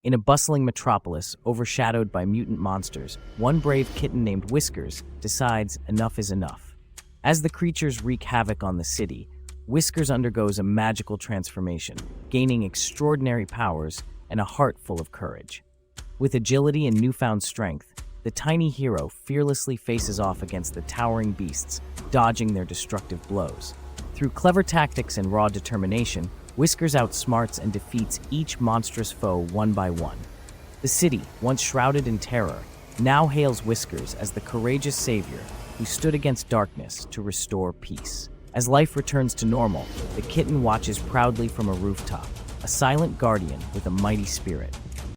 In a bustling metropolis overshadowed by mutant monsters, one brave kitten named Whiskers decides enough is enough. As the creatures wreak havoc on the city, Whiskers undergoes a magical transformation, gaining extraordinary powers and a heart full of courage. With agility and newfound strength, the tiny hero fearlessly faces off against the towering beasts, dodging their destructive blows. Through clever tactics and raw determination, Whiskers outsmarts and defeats each monstrous foe one by one. The city, once shrouded in terror, now hails Whiskers as the courageous savior who stood against darkness to restore peace. As life returns to normal, the kitten watches proudly from a rooftop, a silent guardian with a mighty spirit.